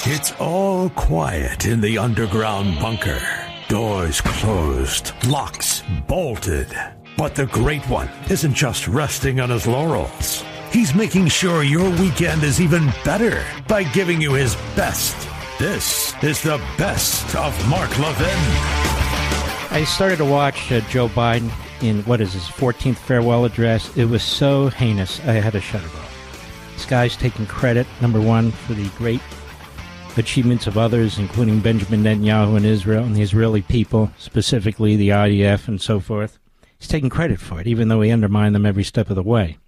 It's all quiet in the underground bunker. Doors closed, locks bolted. But the Great One isn't just resting on his laurels. He's making sure your weekend is even better by giving you his best. This is the best of Mark Levin. I started to watch Joe Biden in, his 14th farewell address. It was so heinous, I had to shut it off. This guy's taking credit, number one, for the great achievements of others, including Benjamin Netanyahu in Israel and the Israeli people, specifically the IDF and so forth. He's taking credit for it, even though he undermined them every step of the way.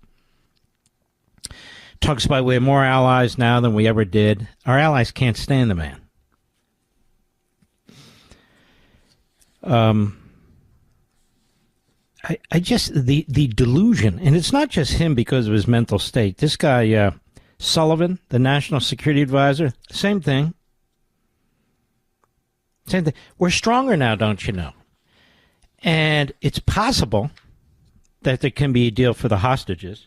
Talks about we have more allies now than we ever did. Our allies can't stand the man. I just, the delusion, and it's not just him because of his mental state. This guy, Sullivan, the National Security Advisor, same thing. Same thing. We're stronger now, don't you know? And it's possible that there can be a deal for the hostages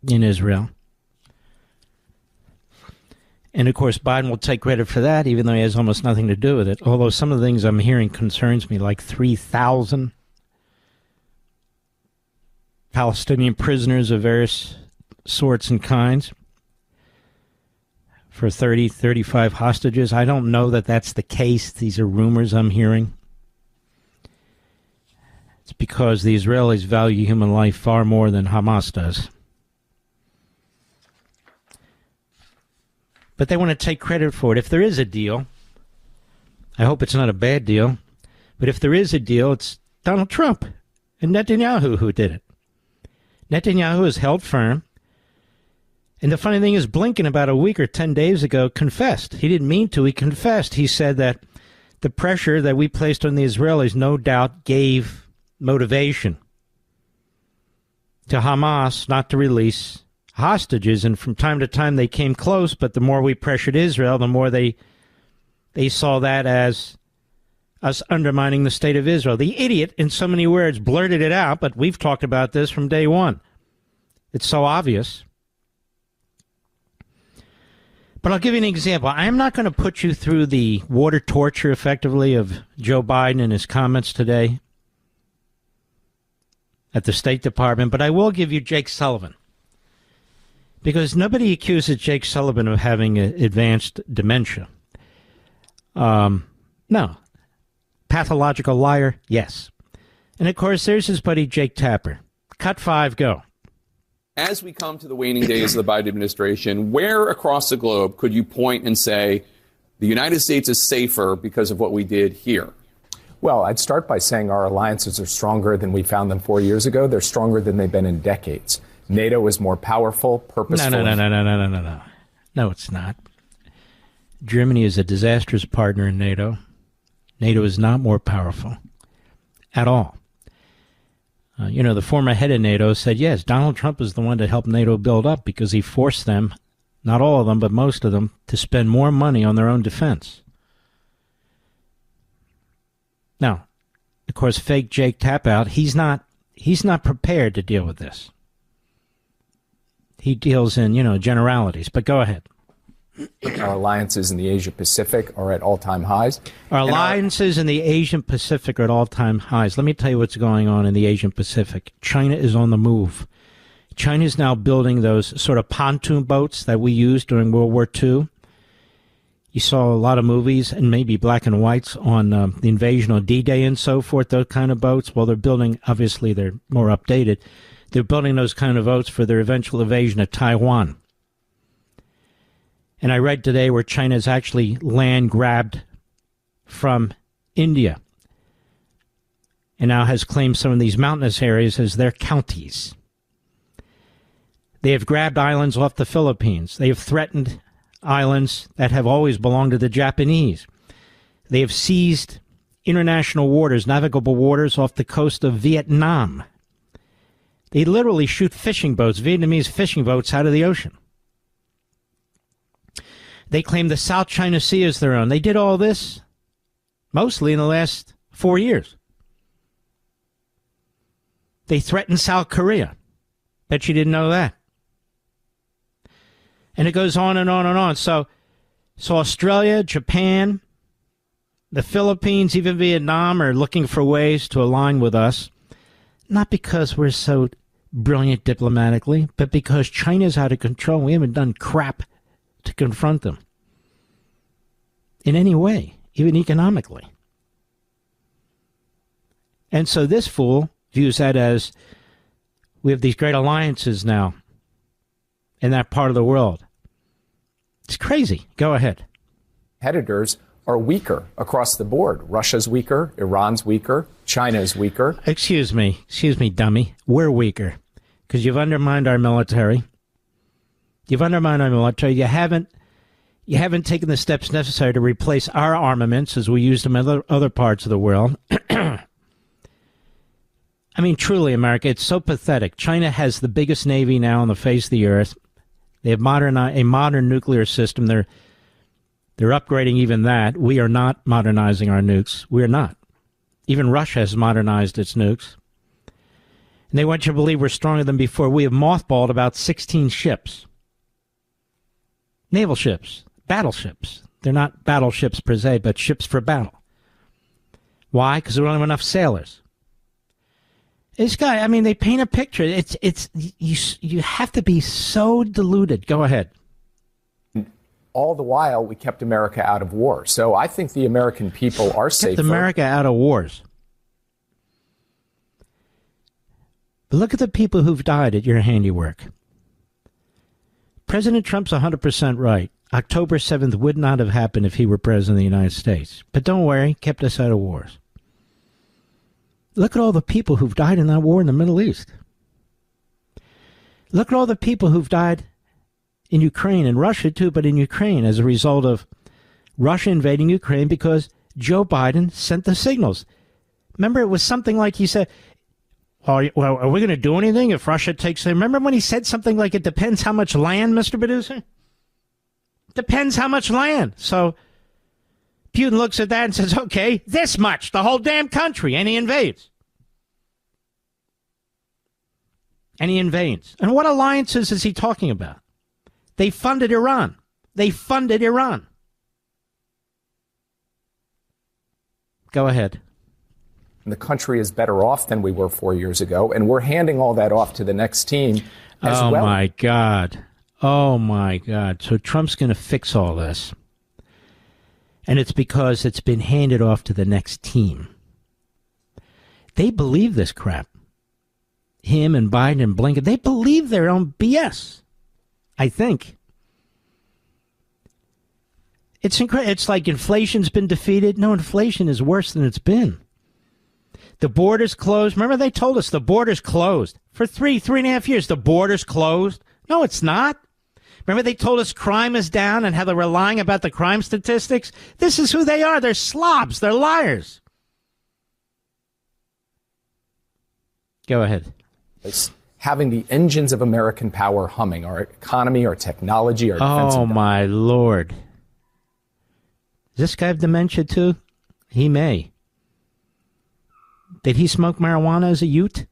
in Israel. And, of course, Biden will take credit for that, even though he has almost nothing to do with it. Although some of the things I'm hearing concerns me, like 3,000 Palestinian prisoners of various sorts and kinds for 30, 35 hostages. I don't know that that's the case. These are rumors I'm hearing. It's because the Israelis value human life far more than Hamas does. But they want to take credit for it. If there is a deal, I hope it's not a bad deal, but if there is a deal, it's Donald Trump and Netanyahu who did it. Netanyahu has held firm. And the funny thing is, Blinken about a week or 10 days ago confessed. He didn't mean to. He confessed. He said that the pressure that we placed on the Israelis no doubt gave motivation to Hamas not to release hostages. And from time to time they came close, but the more we pressured Israel, the more they saw that as us undermining the state of Israel. The idiot, in so many words, blurted it out, but we've talked about this from day one. It's so obvious. But I'll give you an example. I'm not going to put you through the water torture, effectively, of Joe Biden and his comments today at the State Department, but I will give you Jake Sullivan. Because nobody accuses Jake Sullivan of having advanced dementia. No. Pathological liar? Yes. And, of course, there's his buddy Jake Tapper. Cut 5, go. As we come to the waning days of the Biden administration, where across the globe could you point and say the United States is safer because of what we did here? Well, I'd start by saying our alliances are stronger than we found them 4 years ago. They're stronger than they've been in decades. NATO is more powerful, purposeful. No. No, it's not. Germany is a disastrous partner in NATO. NATO is not more powerful at all. The former head of NATO said, yes, Donald Trump is the one that helped NATO build up because he forced them, not all of them, but most of them, to spend more money on their own defense. Now, of course, fake Jake Tapout, he's not prepared to deal with this. He deals in, generalities, but go ahead. Our alliances in the Asia-Pacific are at all-time highs. Our alliances in the Asian-Pacific are at all-time highs. Let me tell you what's going on in the Asian-Pacific. China is on the move. China is now building those sort of pontoon boats that we used during World War II. You saw a lot of movies, and maybe black and whites, on the invasion of D-Day and so forth, those kind of boats. Well, they're building, obviously they're more updated. They're building those kind of boats for their eventual invasion of Taiwan. And I read today where China's actually land grabbed from India and now has claimed some of these mountainous areas as their counties. They have grabbed islands off the Philippines. They have threatened islands that have always belonged to the Japanese. They have seized international waters, navigable waters off the coast of Vietnam. They literally shoot fishing boats, Vietnamese fishing boats, out of the ocean. They claim the South China Sea is their own. They did all this mostly in the last 4 years. They threatened South Korea. Bet you didn't know that. And it goes on and on and on. So Australia, Japan, the Philippines, even Vietnam are looking for ways to align with us. Not because we're so brilliant diplomatically, but because China's out of control. We haven't done crap to confront them in any way, even economically. And so this fool views that as we have these great alliances now in that part of the world. It's crazy. Go ahead. Competitors are weaker across the board. Russia's weaker, Iran's weaker, China's weaker. Excuse me, dummy. We're weaker because you've undermined our military. You've undermined our military. You haven't taken the steps necessary to replace our armaments as we use them in other parts of the world. I mean, truly, America, it's so pathetic. China has the biggest navy now on the face of the earth. They have a modern nuclear system. They're upgrading even that. We are not modernizing our nukes. We are not. Even Russia has modernized its nukes. And they want you to believe we're stronger than before. We have mothballed about 16 ships. Naval ships. Battleships. They're not battleships per se, but ships for battle. Why? Because we don't have enough sailors. This guy, I mean, they paint a picture. You have to be so deluded. Go ahead. All the while, we kept America out of war. So I think the American people are safer. Kept America out of wars. But look at the people who've died at your handiwork. President Trump's 100% right. October 7th would not have happened if he were president of the United States. But don't worry, kept us out of wars. Look at all the people who've died in that war in the Middle East. Look at all the people who've died in Ukraine and Russia too, but in Ukraine as a result of Russia invading Ukraine because Joe Biden sent the signals. Remember, it was something like he said, are we going to do anything if Russia takes it? Remember when he said something like, it depends how much land, Mr. Producer? Depends how much land. So Putin looks at that and says, okay, this much, the whole damn country, and he invades. And he invades. And what alliances is he talking about? They funded Iran. They funded Iran. Go ahead. The country is better off than we were 4 years ago, and we're handing all that off to the next team as well. Oh, my God. Oh, my God. So Trump's going to fix all this. And it's because it's been handed off to the next team. They believe this crap. Him and Biden and Blinken, they believe their own BS. I think. It's incredible. It's like inflation's been defeated. No, inflation is worse than it's been. The border's closed. Remember they told us the border's closed. For three and a half years, the border's closed. No, it's not. Remember they told us crime is down and how they're lying about the crime statistics? This is who they are. They're slobs. They're liars. Go ahead. Having the engines of American power humming, our economy, our technology, our defense. Oh, my Lord. Does this guy have dementia, too? He may. Did he smoke marijuana as a youth?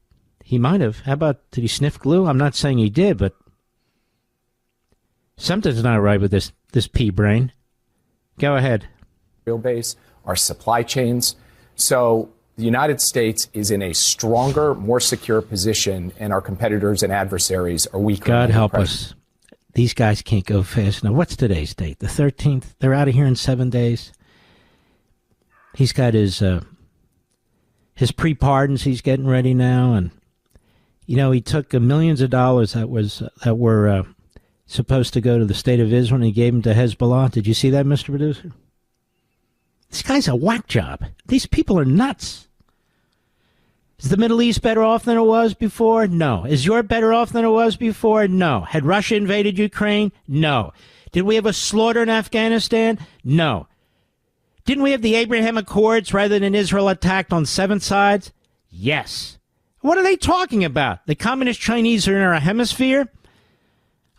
He might have. How about, did he sniff glue? I'm not saying he did, but something's not right with this pea brain. Go ahead. Real base, our supply chains. So the United States is in a stronger, more secure position, and our competitors and adversaries are weaker. God help us. These guys can't go fast enough. What's today's date? The 13th? They're out of here in 7 days. He's got his pre-pardons he's getting ready now, and you know he took millions of dollars that were supposed to go to the state of Israel, and he gave them to Hezbollah. Did you see that, Mr. Producer? This guy's a whack job. These people are nuts. Is the Middle East better off than it was before? No. Is Europe better off than it was before? No. Had Russia invaded Ukraine? No. Did we have a slaughter in Afghanistan? No. Didn't we have the Abraham Accords rather than Israel attacked on 7 sides? Yes. What are they talking about? The communist Chinese are in our hemisphere?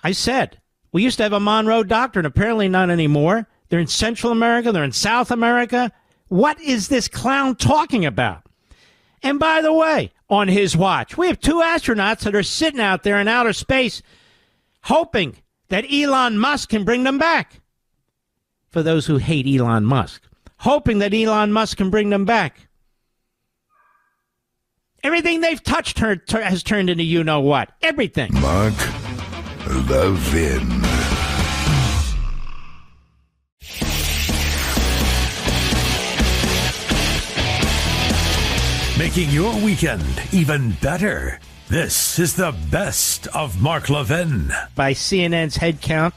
I said, we used to have a Monroe Doctrine. Apparently not anymore. They're in Central America. They're in South America. What is this clown talking about? And by the way, on his watch, we have 2 astronauts that are sitting out there in outer space hoping that Elon Musk can bring them back. For those who hate Elon Musk, hoping that Elon Musk can bring them back. Everything they've touched has turned into you-know-what. Everything. Mark Levin. Making your weekend even better. This is the best of Mark Levin. By CNN's head count,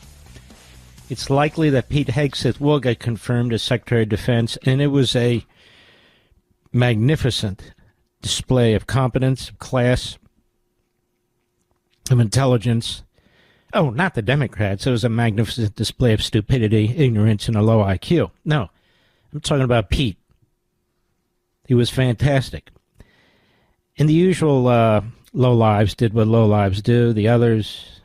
it's likely that Pete Hegseth will get confirmed as Secretary of Defense, and it was a magnificent display of competence, of class, of intelligence. Oh, not the Democrats. It was a magnificent display of stupidity, ignorance, and a low IQ. No, I'm talking about Pete. He was fantastic. And the usual lowlives did what lowlives do, the others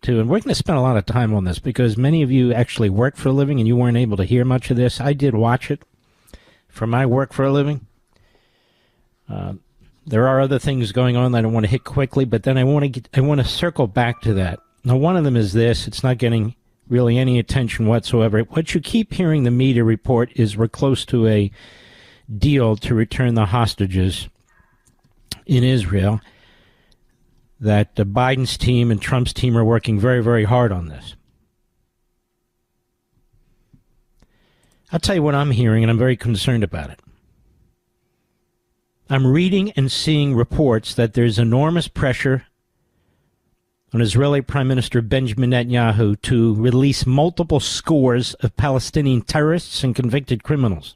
too. And we're going to spend a lot of time on this because many of you actually work for a living and you weren't able to hear much of this. I did watch it for my work for a living. There are other things going on that I want to hit quickly, but then I want to circle back to that. Now, one of them is this. It's not getting really any attention whatsoever. What you keep hearing the media report is we're close to a deal to return the hostages in Israel, that Biden's team and Trump's team are working very, very hard on this. I'll tell you what I'm hearing, and I'm very concerned about it. I'm reading and seeing reports that there's enormous pressure on Israeli Prime Minister Benjamin Netanyahu to release multiple scores of Palestinian terrorists and convicted criminals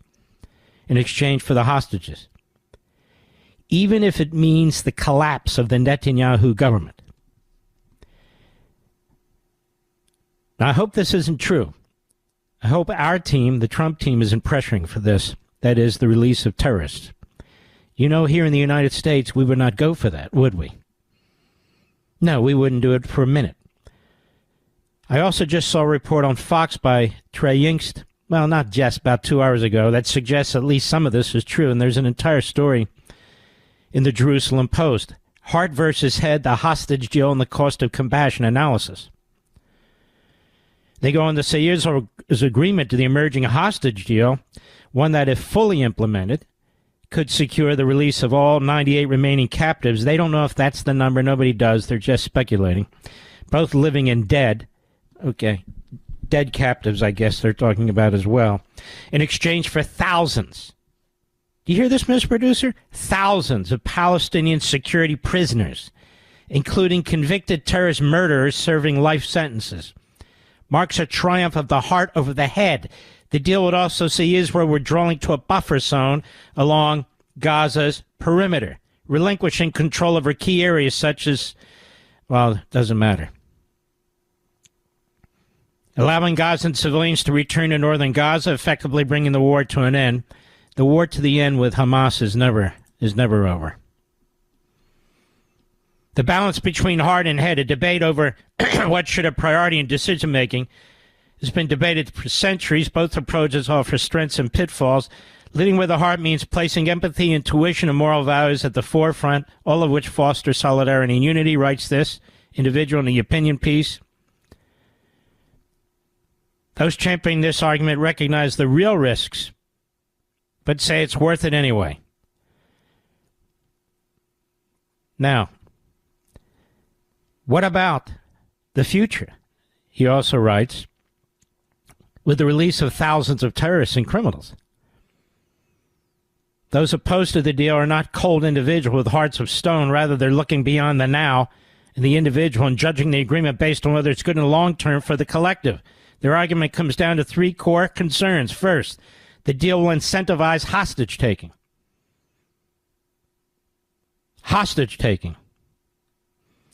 in exchange for the hostages, even if it means the collapse of the Netanyahu government. Now, I hope this isn't true. I hope our team, the Trump team, isn't pressuring for this. That is, the release of terrorists. You know, here in the United States, we would not go for that, would we? No, we wouldn't do it for a minute. I also just saw a report on Fox by Trey Yingst, well, not just, about 2 hours ago, that suggests at least some of this is true, and there's an entire story in the Jerusalem Post. Heart versus head, the hostage deal and the cost of compassion analysis. They go on to say Israel's agreement to the emerging hostage deal, one that, if fully implemented, could secure the release of all 98 remaining captives. They don't know if that's the number. Nobody does. They're just speculating. Both living and dead. Okay. Dead captives, I guess they're talking about as well. In exchange for thousands. Do you hear this, Mr. Producer? Thousands of Palestinian security prisoners, including convicted terrorist murderers serving life sentences. Marks a triumph of the heart over the head. The deal would also see Israel withdrawing to a buffer zone along Gaza's perimeter, relinquishing control over key areas such as, well, it doesn't matter. Allowing Gazan civilians to return to northern Gaza, effectively bringing the war to an end. The war to the end with Hamas is never over. The balance between heart and head, a debate over what should have priority in decision-making, has been debated for centuries. Both approaches offer strengths and pitfalls. Leading with the heart means placing empathy, intuition, and moral values at the forefront, all of which foster solidarity and unity, writes this individual in the opinion piece. Those championing this argument recognize the real risks, but say it's worth it anyway. Now, what about the future? He also writes, with the release of thousands of terrorists and criminals. Those opposed to the deal are not cold individuals with hearts of stone. Rather, they're looking beyond the now and the individual and judging the agreement based on whether it's good in the long term for the collective. Their argument comes down to three core concerns. First, the deal will incentivize hostage-taking. Hostage-taking.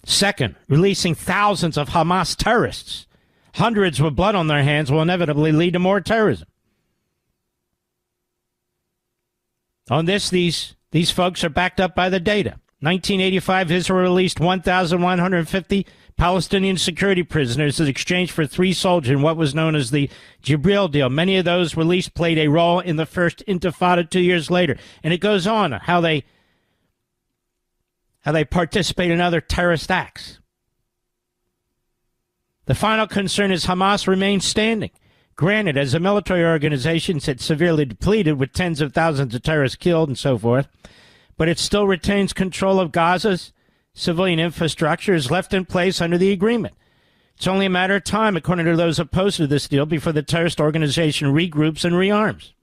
Second, releasing thousands of Hamas terrorists. Hundreds with blood on their hands will inevitably lead to more terrorism. On this, these folks are backed up by the data. 1985, Israel released 1,150 Palestinian security prisoners in exchange for 3 soldiers in what was known as the Jibril deal. Many of those released played a role in the first Intifada 2 years later. And it goes on how they participate in other terrorist acts. The final concern is Hamas remains standing. Granted, as a military organization, it's severely depleted with tens of thousands of terrorists killed and so forth, but it still retains control of Gaza's civilian infrastructure is left in place under the agreement. It's only a matter of time, according to those opposed to this deal, before the terrorist organization regroups and rearms.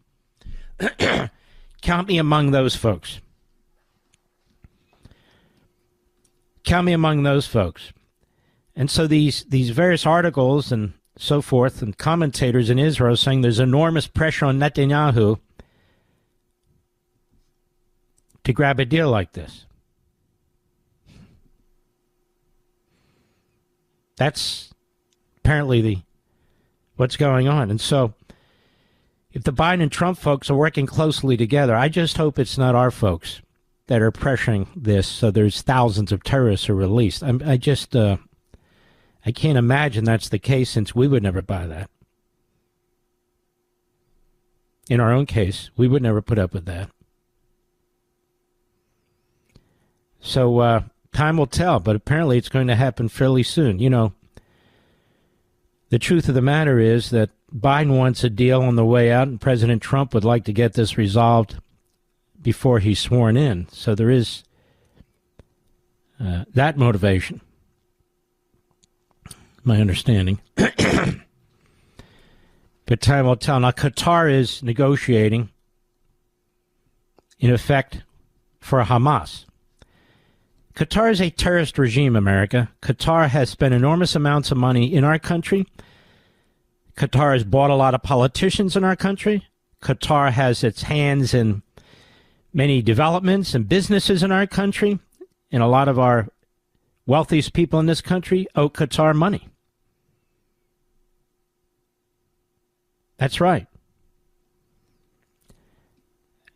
Count me among those folks. Count me among those folks. And so these various articles and so forth and commentators in Israel saying there's enormous pressure on Netanyahu to grab a deal like this. That's apparently what's going on. And so if the Biden and Trump folks are working closely together, I just hope it's not our folks that are pressuring this so there's thousands of terrorists are released. I can't imagine that's the case, since we would never buy that. In our own case, we would never put up with that. So time will tell, but apparently it's going to happen fairly soon. You know, the truth of the matter is that Biden wants a deal on the way out, and President Trump would like to get this resolved before he's sworn in. So there is that motivation, my understanding. But time will tell. Now, Qatar is negotiating, in effect, for Hamas. Qatar is a terrorist regime, America. Qatar has spent enormous amounts of money in our country. Qatar has bought a lot of politicians in our country. Qatar has its hands in many developments and businesses in our country. And a lot of our wealthiest people in this country owe Qatar money. That's right.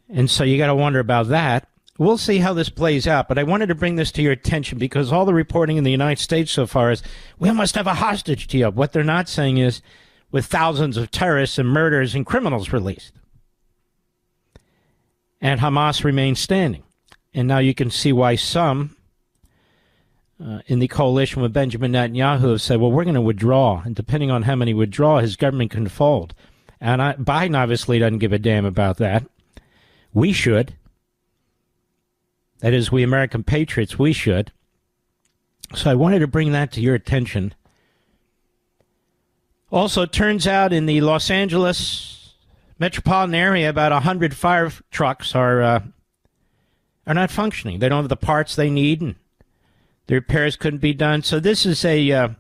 And so you got to wonder about that. We'll see how this plays out, but I wanted to bring this to your attention because all the reporting in the United States so far is we must have a hostage deal. What they're not saying is with thousands of terrorists and murderers and criminals released. And Hamas remains standing. And now you can see why some in the coalition with Benjamin Netanyahu have said, well, we're going to withdraw. And depending on how many withdraw, his government can fold. And Biden obviously doesn't give a damn about that. We should. That is, we American patriots, we should. So I wanted to bring that to your attention. Also, it turns out in the Los Angeles metropolitan area, about 100 fire trucks are not functioning. They don't have the parts they need, and the repairs couldn't be done. So this is a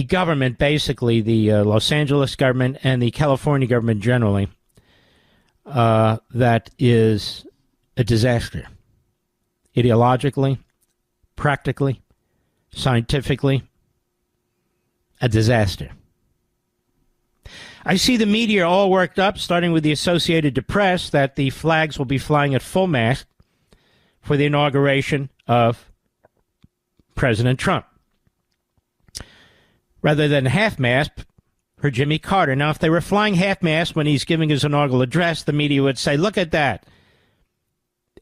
government, basically, the Los Angeles government and the California government generally, that is a disaster. Ideologically, practically, scientifically, a disaster. I see the media all worked up, starting with the Associated Press, that the flags will be flying at full mast for the inauguration of President Trump, rather than half-mast for Jimmy Carter. Now, if they were flying half-mast when he's giving his inaugural address, the media would say, look at that.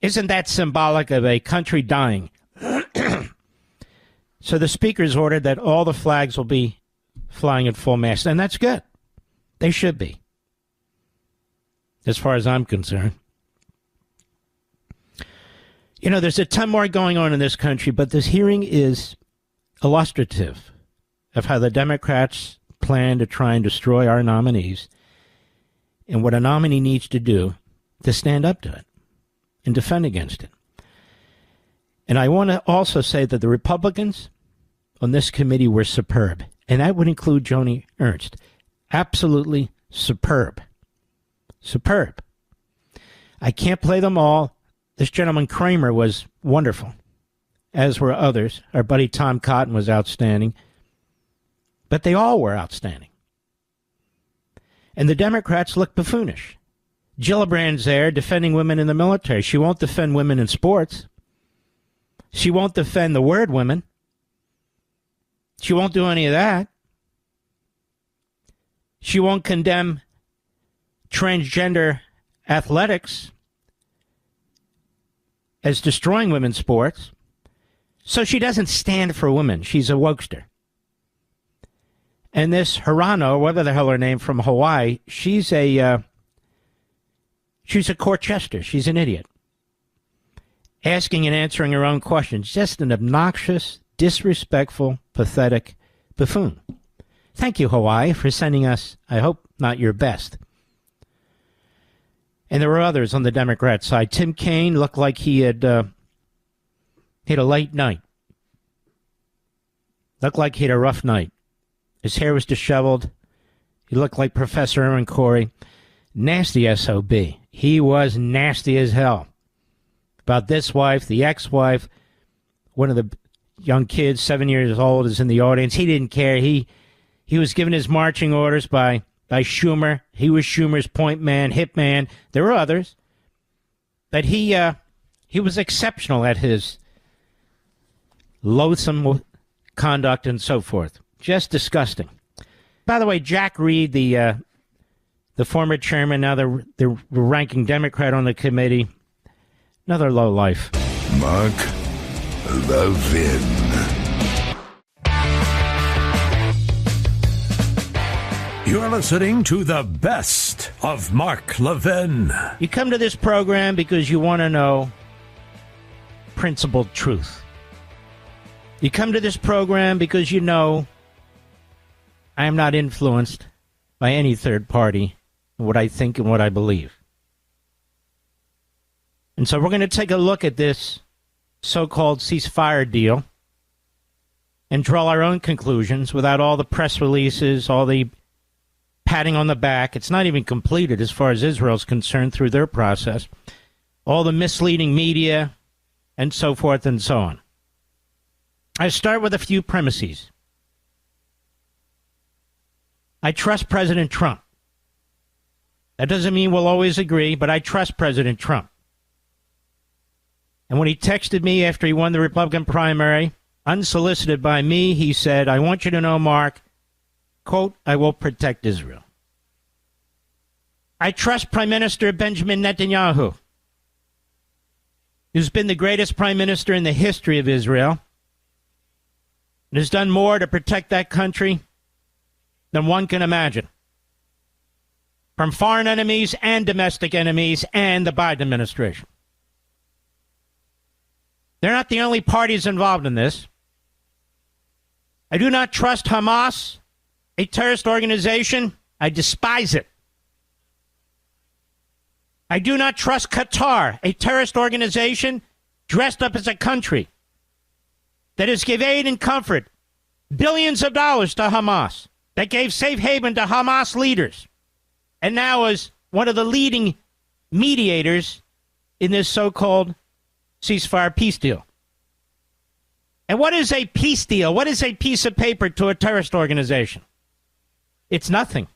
Isn't that symbolic of a country dying? So the speaker's ordered that all the flags will be flying at full mast, and that's good. They should be, as far as I'm concerned. You know, there's a ton more going on in this country, but this hearing is illustrative of how the Democrats plan to try and destroy our nominees and what a nominee needs to do to stand up to it and defend against it. And I want to also say that the Republicans on this committee were superb, and that would include Joni Ernst. Absolutely superb. Superb. I can't play them all. This gentleman Kramer was wonderful, as were others. Our buddy Tom Cotton was outstanding. But they all were outstanding. And the Democrats look buffoonish. Gillibrand's there defending women in the military. She won't defend women in sports. She won't defend the word women. She won't do any of that. She won't condemn transgender athletics as destroying women's sports. So she doesn't stand for women. She's a wokester. And this Hirano, whatever the hell her name, from Hawaii, she's a court jester. She's an idiot. Asking and answering her own questions. Just an obnoxious, disrespectful, pathetic buffoon. Thank you, Hawaii, for sending us, I hope, not your best. And there were others on the Democrat side. Tim Kaine looked like he had a late night. Looked like he had a rough night. His hair was disheveled. He looked like Professor Aaron Corey. Nasty S.O.B. He was nasty as hell. About this wife, the ex-wife, one of the young kids, 7 years old, is in the audience. He didn't care. He was given his marching orders by Schumer. He was Schumer's point man, hit man. There were others. But he was exceptional at his loathsome conduct and so forth. Just disgusting. By the way, Jack Reed, the former chairman, now the ranking Democrat on the committee, another lowlife. Mark Levin. You're listening to the best of Mark Levin. You come to this program because you want to know principled truth. You come to this program because you know I am not influenced by any third party in what I think and what I believe. And so we're going to take a look at this so-called ceasefire deal and draw our own conclusions without all the press releases, all the patting on the back. It's not even completed as far as Israel's concerned through their process. All the misleading media and so forth and so on. I start with a few premises. I trust President Trump. That doesn't mean we'll always agree, but I trust President Trump. And when he texted me after he won the Republican primary, unsolicited by me, he said, I want you to know, Mark, quote, I will protect Israel. I trust Prime Minister Benjamin Netanyahu, who's been the greatest prime minister in the history of Israel and has done more to protect that country than one can imagine, from foreign enemies and domestic enemies and the Biden administration. They're not the only parties involved in this. I do not trust Hamas, a terrorist organization. I despise it. I do not trust Qatar, a terrorist organization dressed up as a country that has given aid and comfort, billions of dollars to Hamas, that gave safe haven to Hamas leaders, and now is one of the leading mediators in this so-called ceasefire peace deal. And what is a peace deal? What is a piece of paper to a terrorist organization? It's nothing.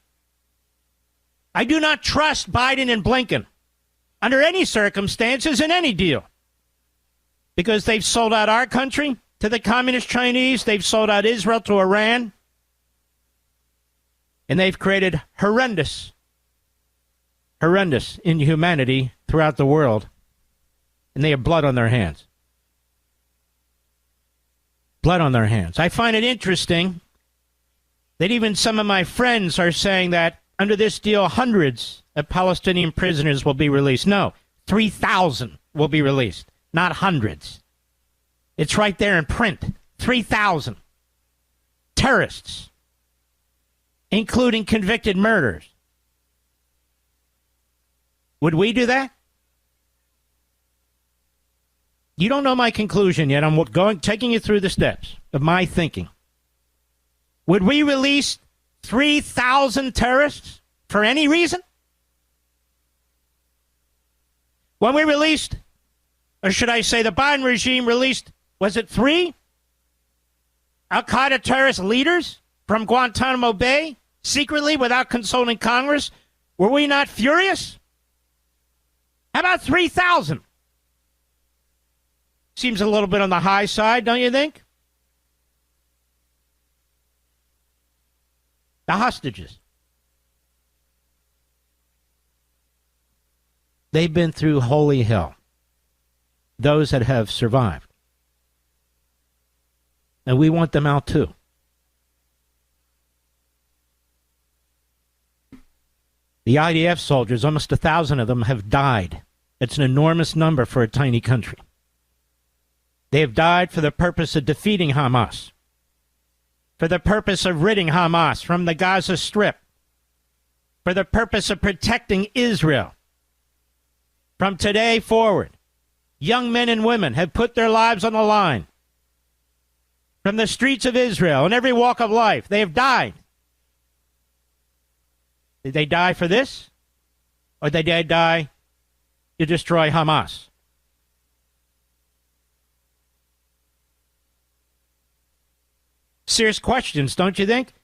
I do not trust Biden and Blinken under any circumstances in any deal, because they've sold out our country to the communist Chinese, they've sold out Israel to Iran, and they've created horrendous inhumanity throughout the world, and they have blood on their hands. Blood on their hands. I find it interesting that even some of my friends are saying that under this deal, hundreds of Palestinian prisoners will be released. No, 3,000 will be released, not hundreds. It's right there in print. 3,000 terrorists, including convicted murderers. Would we do that? You don't know my conclusion yet. I'm taking you through the steps of my thinking. Would we release 3,000 terrorists for any reason? When we released, or should I say the Biden regime released, was it 3 Al-Qaeda terrorist leaders from Guantanamo Bay, secretly without consulting Congress? Were we not furious? How about 3,000? Seems a little bit on the high side, don't you think? The hostages. They've been through holy hell. Those that have survived. And we want them out too. The IDF soldiers, almost 1,000 of them, have died. It's an enormous number for a tiny country. They have died for the purpose of defeating Hamas, for the purpose of ridding Hamas from the Gaza Strip, for the purpose of protecting Israel. From today forward, young men and women have put their lives on the line. From the streets of Israel, in every walk of life, they have died. Did they die for this? Or did they die to destroy Hamas? Serious questions, don't you think?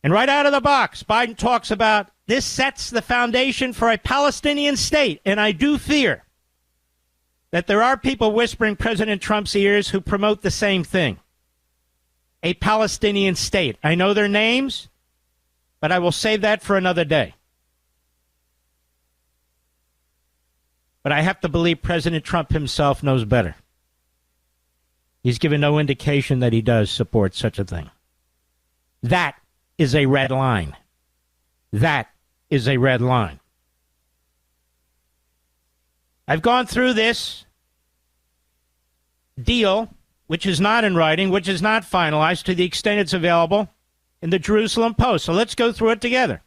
And right out of the box, Biden talks about this sets the foundation for a Palestinian state. And I do fear that there are people whispering President Trump's ears who promote the same thing. A Palestinian state. I know their names, but I will save that for another day. But I have to believe President Trump himself knows better. He's given no indication that he does support such a thing. That is a red line. That is a red line. I've gone through this deal, which is not in writing, which is not finalized, to the extent it's available in the Jerusalem Post. So let's go through it together.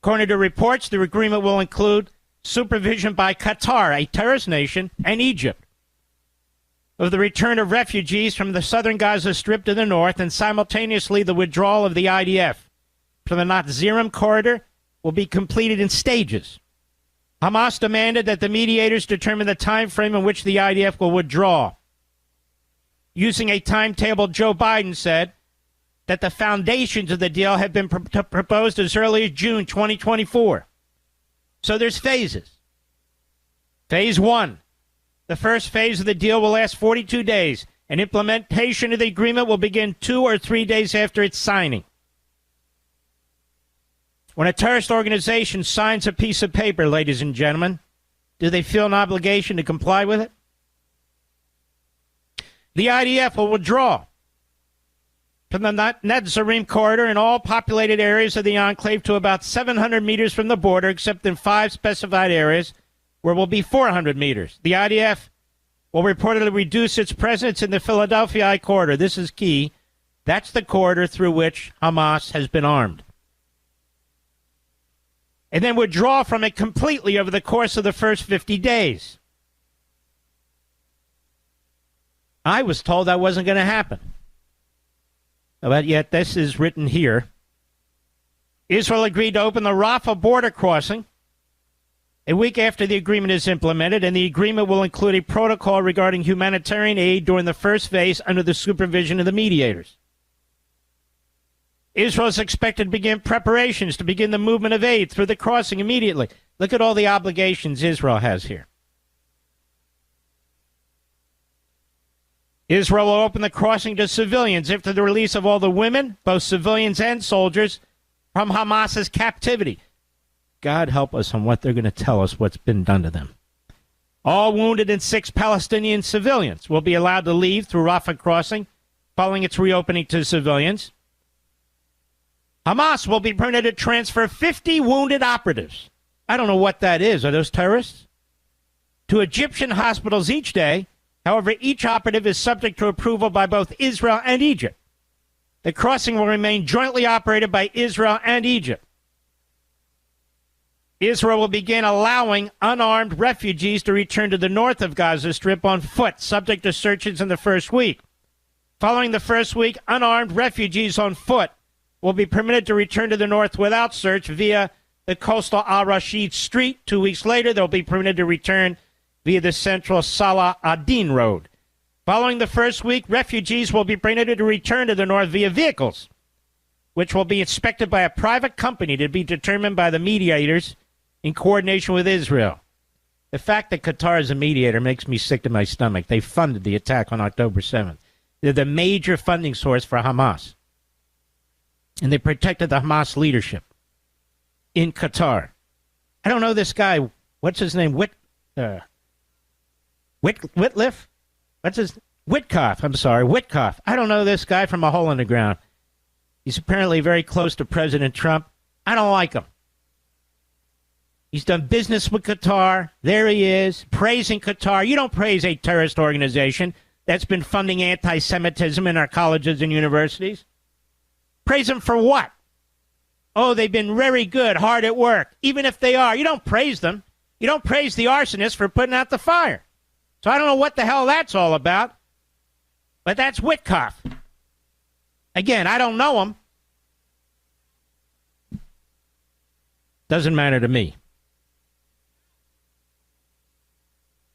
According to reports, the agreement will include supervision by Qatar, a terrorist nation, and Egypt of the return of refugees from the southern Gaza Strip to the north, and simultaneously the withdrawal of the IDF from the Nazirem corridor will be completed in stages. Hamas demanded that the mediators determine the time frame in which the IDF will withdraw. Using a timetable, Joe Biden said that the foundations of the deal have been proposed as early as June 2024. So there's phases. Phase 1. The first phase of the deal will last 42 days, and implementation of the agreement will begin 2 or 3 days after its signing. When a terrorist organization signs a piece of paper, ladies and gentlemen, do they feel an obligation to comply with it? The IDF will withdraw from the Nazirem corridor in all populated areas of the enclave to about 700 meters from the border, except in 5 specified areas where will be 400 meters. The IDF will reportedly reduce its presence in the Philadelphia I corridor. This is key. That's the corridor through which Hamas has been armed. And then withdraw from it completely over the course of the first 50 days. I was told that wasn't going to happen. But yet this is written here. Israel agreed to open the Rafah border crossing a week after the agreement is implemented, and the agreement will include a protocol regarding humanitarian aid during the first phase under the supervision of the mediators. Israel is expected to begin preparations to begin the movement of aid through the crossing immediately. Look at all the obligations Israel has here. Israel will open the crossing to civilians after the release of all the women, both civilians and soldiers, from Hamas's captivity. God help us on what they're going to tell us what's been done to them. All wounded and 6 Palestinian civilians will be allowed to leave through Rafah crossing following its reopening to civilians. Hamas will be permitted to transfer 50 wounded operatives. I don't know what that is. Are those terrorists? To Egyptian hospitals each day. However, each operative is subject to approval by both Israel and Egypt. The crossing will remain jointly operated by Israel and Egypt. Israel will begin allowing unarmed refugees to return to the north of Gaza Strip on foot, subject to searches in the first week. Following the first week, unarmed refugees on foot will be permitted to return to the north without search via the coastal Al-Rashid Street. 2 weeks later, they'll be permitted to return via the central Salah ad-Din Road. Following the first week, refugees will be permitted to return to the north via vehicles, which will be inspected by a private company to be determined by the mediators in coordination with Israel. The fact that Qatar is a mediator makes me sick to my stomach. They funded the attack on October 7th. They're the major funding source for Hamas. And they protected the Hamas leadership in Qatar. I don't know this guy. What's his name? Whitliff? What's his Witkoff? I'm sorry, Witkoff. I don't know this guy from a hole in the ground. He's apparently very close to President Trump. I don't like him. He's done business with Qatar. There he is, praising Qatar. You don't praise a terrorist organization that's been funding anti-Semitism in our colleges and universities. Praise them for what? Oh, they've been very good, hard at work. Even if they are, you don't praise them. You don't praise the arsonist for putting out the fire. So I don't know what the hell that's all about. But that's Witkoff. Again, I don't know him. Doesn't matter to me.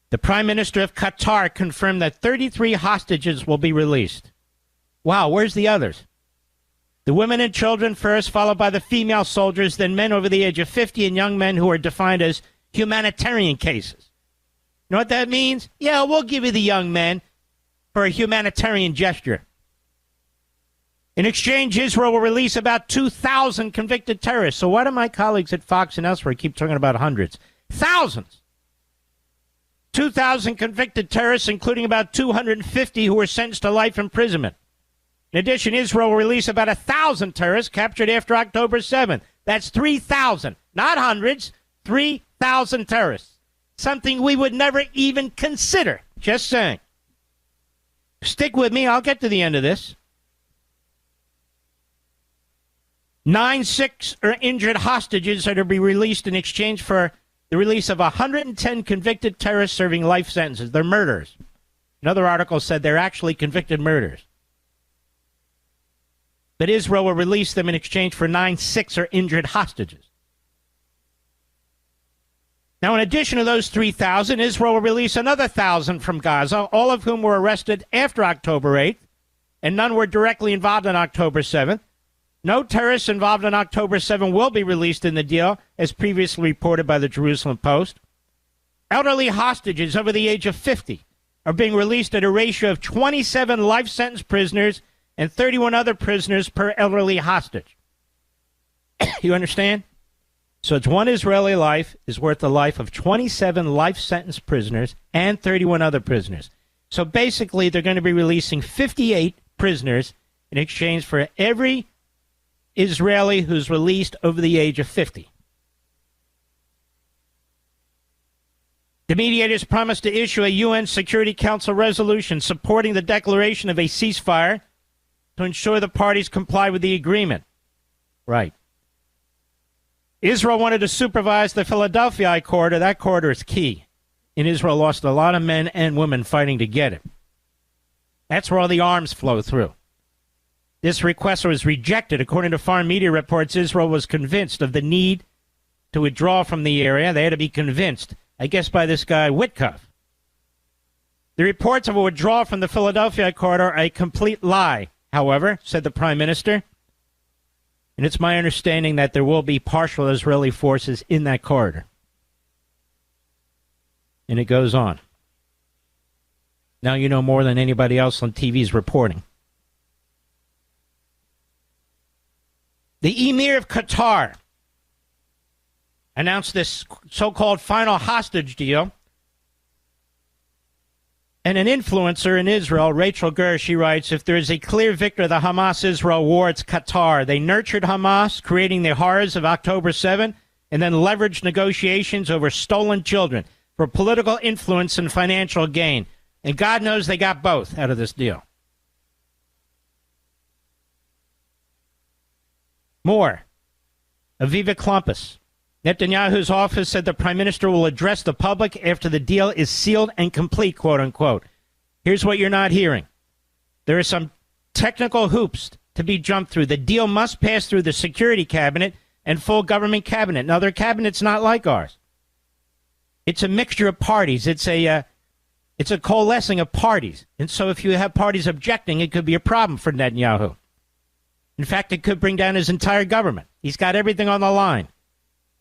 The Prime Minister of Qatar confirmed that 33 hostages will be released. Wow, where's the others? The women and children first, followed by the female soldiers, then men over the age of 50 and young men who are defined as humanitarian cases. You know what that means? Yeah, we'll give you the young men for a humanitarian gesture. In exchange, Israel will release about 2,000 convicted terrorists. So why do my colleagues at Fox and elsewhere keep talking about hundreds? Thousands. 2,000 convicted terrorists, including about 250 who were sentenced to life imprisonment. In addition, Israel will release about 1,000 terrorists captured after October 7th. That's 3,000, not hundreds, 3,000 terrorists. Something we would never even consider. Just saying. Stick with me. I'll get to the end of this. 9 sick or injured hostages are to be released in exchange for the release of 110 convicted terrorists serving life sentences. They're murderers. Another article said they're actually convicted murderers. But Israel will release them in exchange for 9 sick or injured hostages. Now, in addition to those 3,000, Israel will release another 1,000 from Gaza, all of whom were arrested after October 8th, and none were directly involved on October 7th. No terrorists involved on October 7 will be released in the deal, as previously reported by the Jerusalem Post. Elderly hostages over the age of 50 are being released at a ratio of 27 life sentence prisoners and 31 other prisoners per elderly hostage. You understand? So it's one Israeli life is worth the life of 27 life sentence prisoners and 31 other prisoners. So basically, they're going to be releasing 58 prisoners in exchange for every Israeli who's released over the age of 50. The mediators promised to issue a UN Security Council resolution supporting the declaration of a ceasefire to ensure the parties comply with the agreement. Right. Israel wanted to supervise the Philadelphia corridor. That corridor is key. And Israel lost a lot of men and women fighting to get it. That's where all the arms flow through. This request was rejected. According to foreign media reports, Israel was convinced of the need to withdraw from the area. They had to be convinced, I guess, by this guy, Witkoff. The reports of a withdrawal from the Philadelphia corridor are a complete lie, however, said the Prime Minister. And it's my understanding that there will be partial Israeli forces in that corridor. And it goes on. Now you know more than anybody else on TV's reporting. The Emir of Qatar announced this so-called final hostage deal. And an influencer in Israel, Rachel Ger, she writes, if there is a clear victor of the Hamas-Israel war, it's Qatar. They nurtured Hamas, creating the horrors of October 7, and then leveraged negotiations over stolen children for political influence and financial gain. And God knows they got both out of this deal. More. Aviva Klumpus. Netanyahu's office said the prime minister will address the public after the deal is sealed and complete, quote unquote. Here's what you're not hearing. There are some technical hoops to be jumped through. The deal must pass through the security cabinet and full government cabinet. Now, their cabinet's not like ours. It's a mixture of parties. It's a coalescing of parties. And so if you have parties objecting, it could be a problem for Netanyahu. In fact, it could bring down his entire government. He's got everything on the line.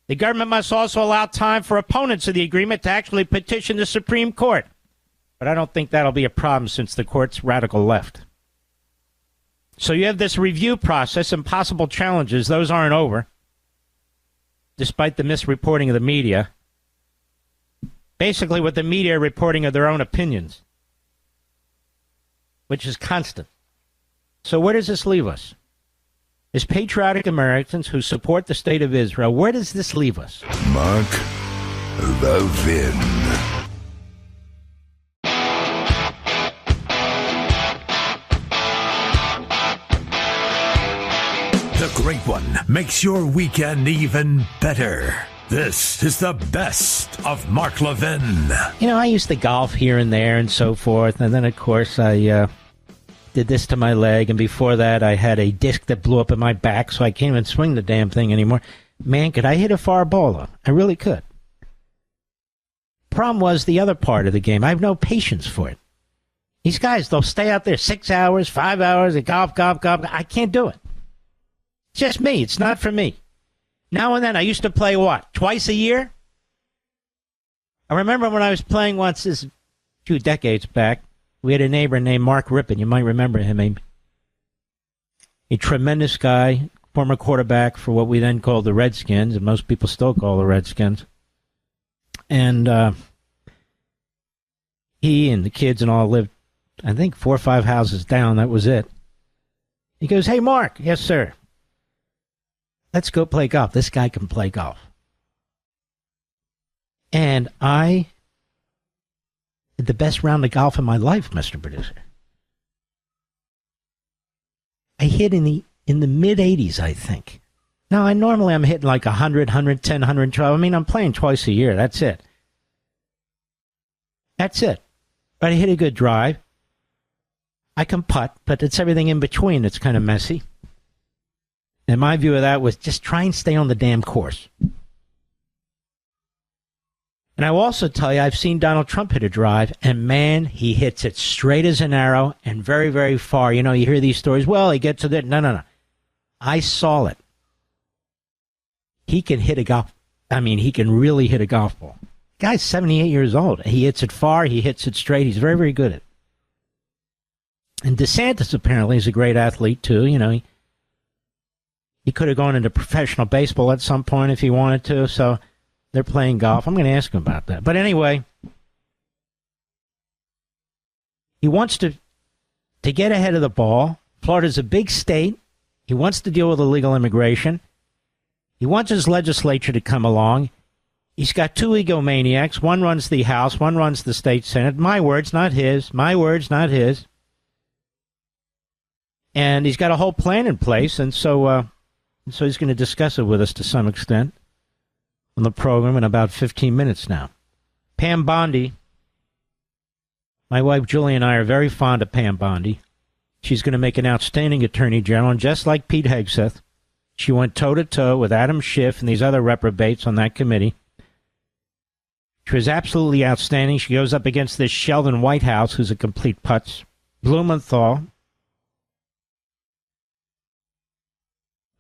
The government must also allow time for opponents of the agreement to actually petition the Supreme Court. But I don't think that'll be a problem since the court's radical left. So you have this review process and possible challenges. Those aren't over, despite the misreporting of the media. Basically, what the media are reporting are their own opinions, which is constant. So where does this leave us? as patriotic Americans who support the state of Israel, where does this leave us? Mark Levin. The Great One makes your weekend even better. This is the best of Mark Levin. You know, I used to golf here and there and so forth, and then, of course, I did this to my leg, and before that, I had a disc that blew up in my back, so I can't even swing the damn thing anymore. Man, could I hit a far ball, though? I really could. Problem was the other part of the game. I have no patience for it. These guys, they'll stay out there 6 hours, 5 hours, and golf. I can't do it. It's just me. It's not for me. Now and then, I used to play, what, twice a year? I remember when I was playing once, this 2 decades back, we had a neighbor named Mark Levin. You might remember him. A tremendous guy, former quarterback for what we then called the Redskins, and most people still call the Redskins. And he and the kids and all lived, I think, 4 or 5 houses down. That was it. He goes, "Hey, Mark." "Yes, sir." "Let's go play golf. This guy can play golf." And I did the best round of golf in my life, Mr. Producer. I hit in the mid-80s, I think. Now, I'm hitting like 100, 110, 112. I mean, I'm playing twice a year. That's it. But I hit a good drive. I can putt, but it's everything in between that's kind of messy. And my view of that was just try and stay on the damn course. And I will also tell you, I've seen Donald Trump hit a drive, and man, he hits it straight as an arrow and very, very far. You know, you hear these stories, well, he gets to the... No. I saw it. He can hit a golf... he can really hit a golf ball. The guy's 78 years old. He hits it far, he hits it straight. He's very, very good at it. And DeSantis apparently is a great athlete, too. You know, he could have gone into professional baseball at some point if he wanted to, so they're playing golf. I'm going to ask him about that. But anyway, he wants to get ahead of the ball. Florida's a big state. He wants to deal with illegal immigration. He wants his legislature to come along. He's got 2 egomaniacs. One runs the House, one runs the state Senate. My words, not his. My words, not his. And he's got a whole plan in place, and so he's going to discuss it with us to some extent on the program in about 15 minutes now. Pam Bondi, my wife Julie and I are very fond of Pam Bondi. She's going to make an outstanding attorney general, and just like Pete Hegseth, she went toe-to-toe with Adam Schiff and these other reprobates on that committee. She was absolutely outstanding. She goes up against this Sheldon Whitehouse, who's a complete putz. Blumenthal.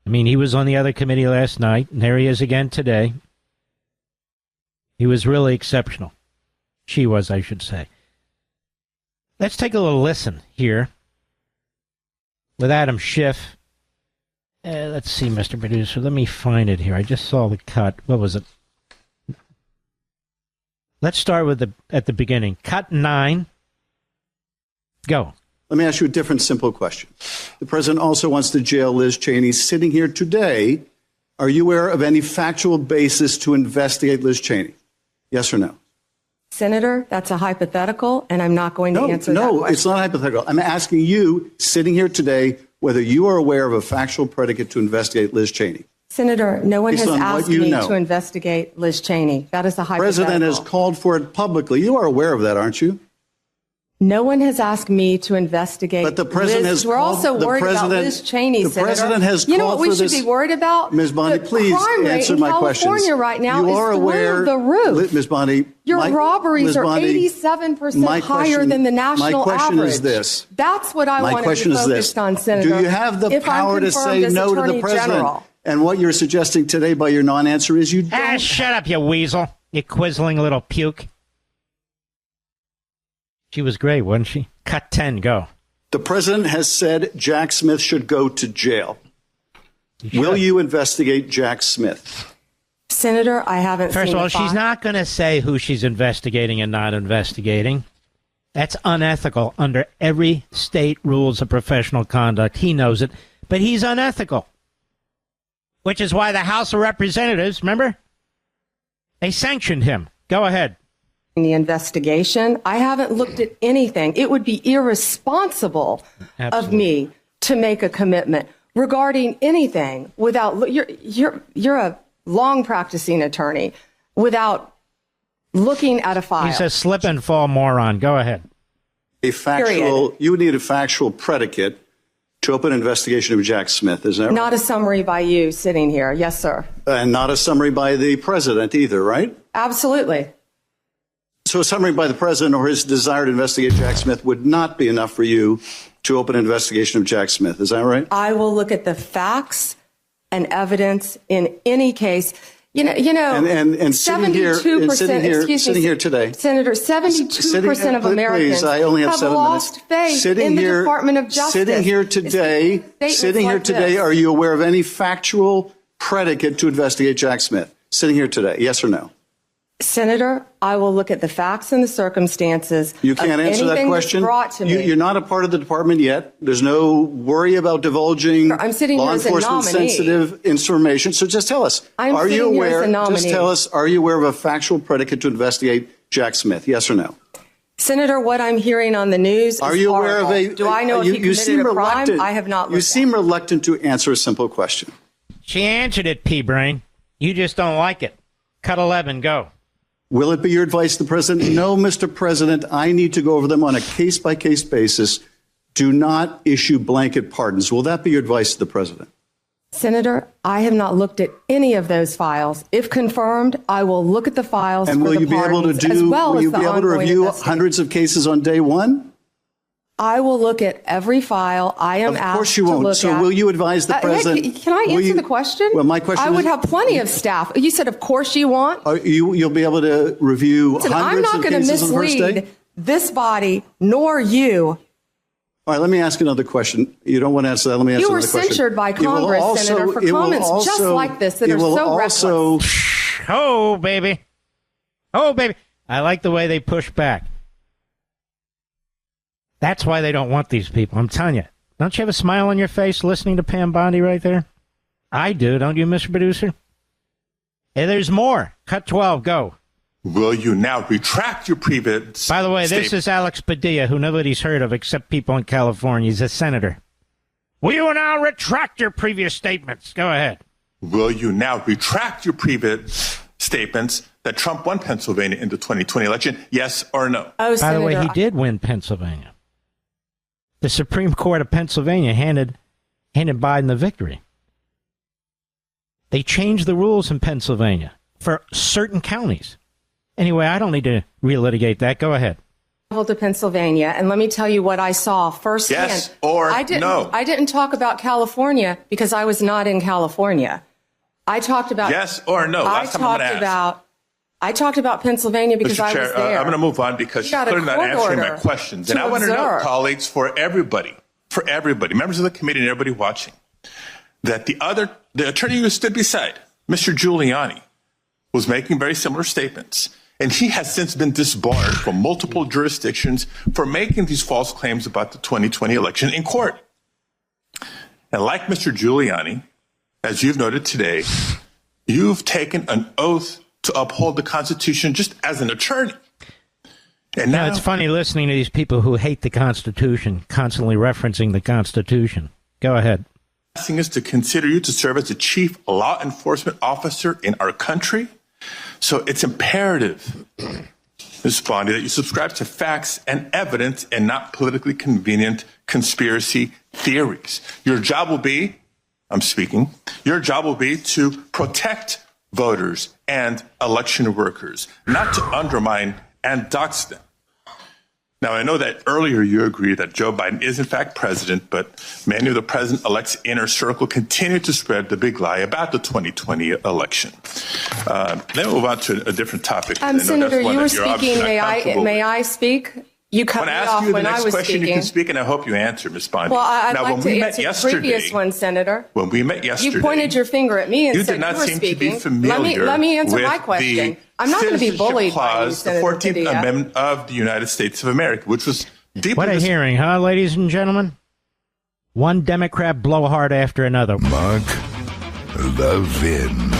He was on the other committee last night, and there he is again today. He was really exceptional. She was, I should say. Let's take a little listen here with Adam Schiff. Let's see, Mr. Producer. Let me find it here. I just saw the cut. What was it? Let's start with at the beginning. Cut 9. Go. Let me ask you a different, simple question. The president also wants to jail Liz Cheney. Sitting here today, are you aware of any factual basis to investigate Liz Cheney? Yes or no? Senator, that's a hypothetical, and I'm not going to answer that question. No, it's not hypothetical. I'm asking you, sitting here today, whether you are aware of a factual predicate to investigate Liz Cheney. Senator, no one has asked me to investigate Liz Cheney. That is a hypothetical. The president has called for it publicly. You are aware of that, aren't you? No one has asked me to investigate. But the president has. We're also worried about Liz Cheney, Senator. The president has called for this. You know what we should be worried about? Ms. Bondi, please answer my questions. California right now you are is aware, through the roof. Ms. Bondi, your robberies are 87% higher than the national average. My question is this. That's what I want to be focused on, Senator. Do you have the power to say no to the president? And what you're suggesting today by your non-answer is you don't. Shut up, you weasel. You quizzling little puke. She was great, wasn't she? Cut 10, go. The president has said Jack Smith should go to jail. Will you investigate Jack Smith? Senator, I haven't seen First of all, she's not going to say who she's investigating and not investigating. That's unethical under every state rules of professional conduct. He knows it, but he's unethical. which is why the House of Representatives, remember? They sanctioned him. Go ahead. The investigation, I haven't looked at anything. It would be irresponsible of me to make a commitment regarding anything without, you're a long practicing attorney, without looking at a file. He's a slip and fall moron. Go ahead. You would need a factual predicate to open an investigation of Jack Smith, is that right? Not a summary by you sitting here. Yes, sir. And not a summary by the president either, right? Absolutely. So a summary by the president or his desire to investigate Jack Smith would not be enough for you to open an investigation of Jack Smith. Is that right? I will look at the facts and evidence in any case. And sitting here today, Senator, 72% of Americans please, I only have have 7 lost minutes. faith in the Department of Justice. Sitting here today, are you aware of any factual predicate to investigate Jack Smith? Sitting here today, yes or no? Senator, I will look at the facts and the circumstances. You can't answer that question. Brought to me. You're not a part of the department yet. There's no worry about divulging law enforcement sensitive information. So just tell us, are you aware of a factual predicate to investigate Jack Smith? Yes or no? Senator, what I'm hearing on the news is horrible. Do I know if he committed a crime? I have not looked. You seem reluctant to answer a simple question. She answered it, P-Brain. You just don't like it. Cut 11, go. Will it be your advice to the president? No, Mr. President, I need to go over them on a case-by-case basis. Do not issue blanket pardons. Will that be your advice to the president? Senator, I have not looked at any of those files. If confirmed, I will look at the files and will you be able to review hundreds of cases on day one? I will look at every file I am asked to look at. Of course you won't. So will you advise the president? Can I answer the question? Well, my question is... I would have plenty of staff. You said, of course you want? You'll be able to review hundreds of cases on the first day? I'm not going to mislead this body, nor you. All right, let me ask another question. You don't want to answer that. Let me ask another question. You were censured by Congress, Senator, for comments just like this that are so reckless. Oh, baby. Oh, baby. I like the way they push back. That's why they don't want these people. I'm telling you. Don't you have a smile on your face listening to Pam Bondi right there? I do, don't you, Mr. Producer? Hey, there's more. Cut 12, go. Will you now retract your previous By the way, this is Alex Padilla, who nobody's heard of except people in California. He's a senator. Will you now retract your previous statements? Go ahead. Will you now retract your previous statements that Trump won Pennsylvania in the 2020 election? Yes or no? Oh, By the way, he did win Pennsylvania. The Supreme Court of Pennsylvania handed Biden the victory. They changed the rules in Pennsylvania for certain counties. Anyway, I don't need to relitigate that. Go ahead. To Pennsylvania, and let me tell you what I saw firsthand. Yes or no? I didn't talk about California because I was not in California. I talked about yes or no. I talked about Pennsylvania because Mr. Chair, I was there. I'm going to move on because you're clearly not answering my questions. And I want to know, colleagues, for everybody, members of the committee and everybody watching, that the attorney who stood beside Mr. Giuliani was making very similar statements. And he has since been disbarred from multiple jurisdictions for making these false claims about the 2020 election in court. And like Mr. Giuliani, as you've noted today, you've taken an oath to uphold the Constitution just as an attorney. And now it's funny listening to these people who hate the Constitution, constantly referencing the Constitution. Go ahead. Asking us to consider you to serve as the chief law enforcement officer in our country. So it's imperative, Ms. Bondi, that you subscribe to facts and evidence and not politically convenient conspiracy theories. Your job will be, your job will be to protect voters and election workers, not to undermine and dox them. Now, I know that earlier you agreed that Joe Biden is in fact president, but many of the president-elect's inner circle continue to spread the big lie about the 2020 election. Let me move on to a different topic. Senator, you were speaking. May I speak? You cut me off when I was speaking. When I ask you the next question, you can speak, and I hope you answer, Ms. Bondi. Well, I'd like to answer the previous one, Senator. When we met yesterday, you pointed your finger at me and said you were speaking. You did not seem to be familiar let me answer my question. I'm not going to be bullied by you, Senator the 14th Padilla. Amendment of the United States of America, which was deeply... What a hearing, huh, ladies and gentlemen? One Democrat blowhard after another. Mark Levin.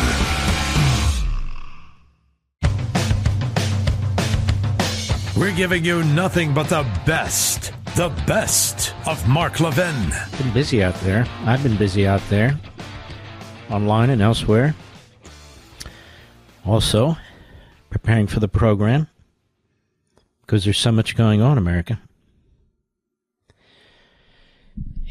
We're giving you nothing but the best of Mark Levin. Been busy out there. I've been busy out there, online and elsewhere. Also, preparing for the program, because there's so much going on in America.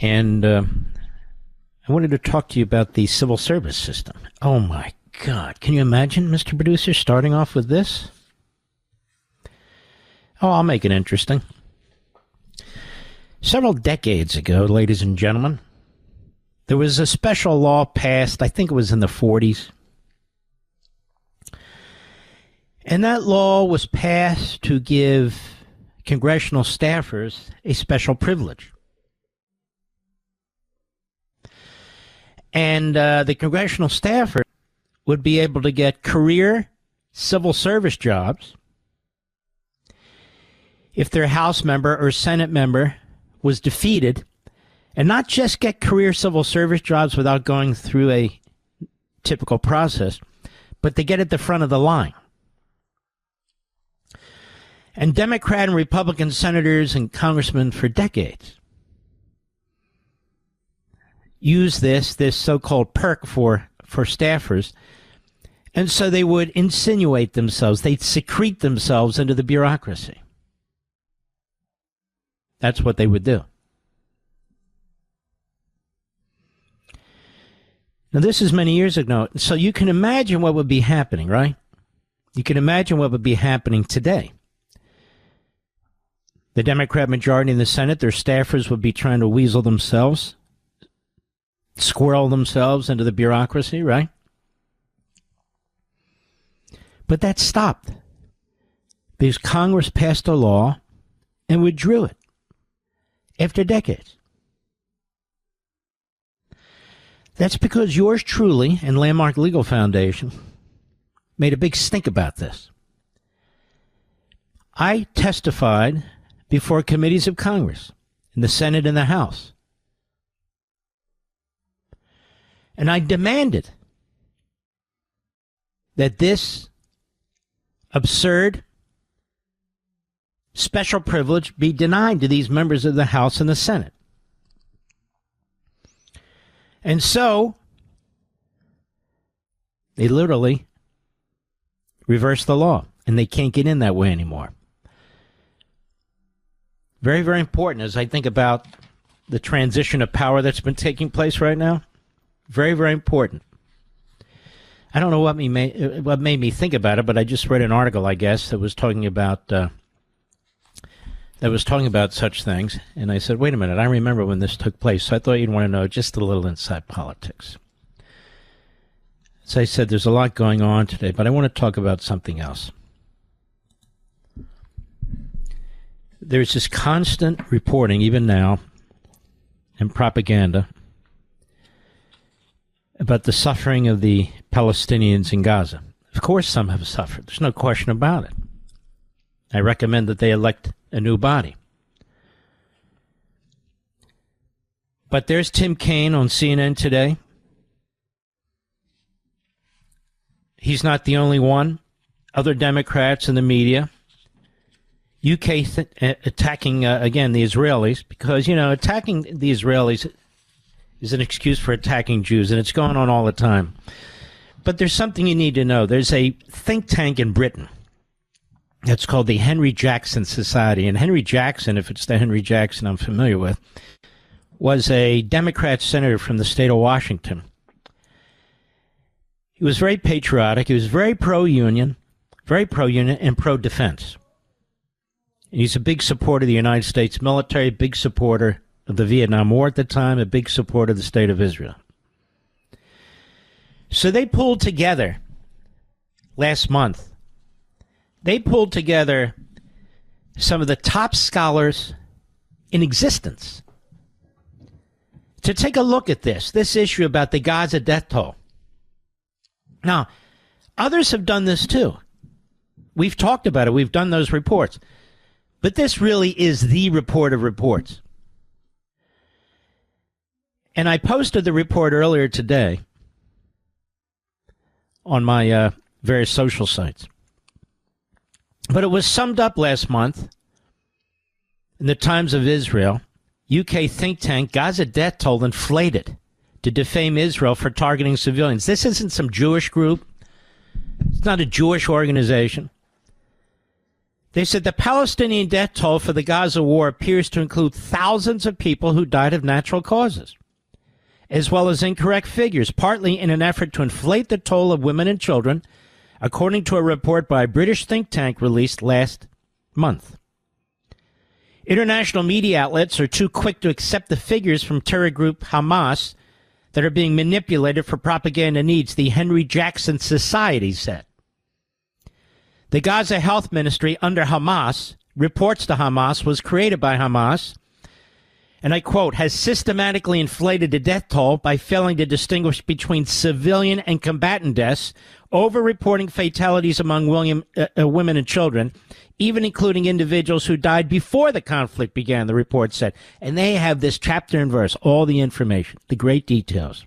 And I wanted to talk to you about the civil service system. Oh my God. Can you imagine, Mr. Producer, starting off with this? Oh, I'll make it interesting. Several decades ago, ladies and gentlemen, there was a special law passed, I think it was in the 40s. And that law was passed to give congressional staffers a special privilege. And the congressional staffer would be able to get career civil service jobs if their House member or Senate member was defeated, and not just get career civil service jobs without going through a typical process, but to get at the front of the line. And Democrat and Republican senators and congressmen for decades use this so-called perk for staffers, and so they would insinuate themselves, they'd secrete themselves into the bureaucracy. That's what they would do. Now, this is many years ago, so you can imagine what would be happening, right? You can imagine what would be happening today. The Democrat majority in the Senate, their staffers would be trying to weasel themselves, squirrel themselves into the bureaucracy, right? But that stopped because Congress passed a law and withdrew it after decades. That's because yours truly and Landmark Legal Foundation made a big stink about this. I testified before committees of Congress, in the Senate and the House. And I demanded that this absurd special privilege be denied to these members of the House and the Senate. And so, they literally reversed the law, and they can't get in that way anymore. Very, very important as I think about the transition of power that's been taking place right now. Very, very important. I don't know what made me think about it, but I just read an article, I guess, that was talking about such things, and I said, wait a minute, I remember when this took place, so I thought you'd want to know just a little inside politics. As I said, there's a lot going on today, but I want to talk about something else. There's this constant reporting, even now, and propaganda about the suffering of the Palestinians in Gaza. Of course some have suffered. There's no question about it. I recommend that they elect a new body. But there's Tim Kaine on CNN today. He's not the only one. Other Democrats in the media. UK attacking, again, the Israelis, because, attacking the Israelis is an excuse for attacking Jews, and it's going on all the time. But there's something you need to know. There's a think tank in Britain that's called the Henry Jackson Society. And Henry Jackson, if it's the Henry Jackson I'm familiar with, was a Democrat senator from the state of Washington. He was very patriotic. He was very pro-union and pro-defense. And he's a big supporter of the United States military, big supporter of the Vietnam War at the time, a big supporter of the State of Israel. So they pulled together last month. They pulled together some of the top scholars in existence to take a look at this issue about the Gaza death toll. Now, others have done this too. We've talked about it. We've done those reports. But this really is the report of reports. And I posted the report earlier today. on my various social sites. But it was summed up last month in the Times of Israel. UK think tank Gaza death toll inflated to defame Israel for targeting civilians. This isn't some Jewish group. It's not a Jewish organization. They said the Palestinian death toll for the Gaza war appears to include thousands of people who died of natural causes, as well as incorrect figures, partly in an effort to inflate the toll of women and children, according to a report by a British think tank released last month. International media outlets are too quick to accept the figures from terror group Hamas that are being manipulated for propaganda needs, the Henry Jackson Society said. The Gaza Health Ministry under Hamas, reports to Hamas, was created by Hamas, and I quote, has systematically inflated the death toll by failing to distinguish between civilian and combatant deaths, over-reporting fatalities among women and children, even including individuals who died before the conflict began, the report said. And they have this chapter and verse, all the information, the great details.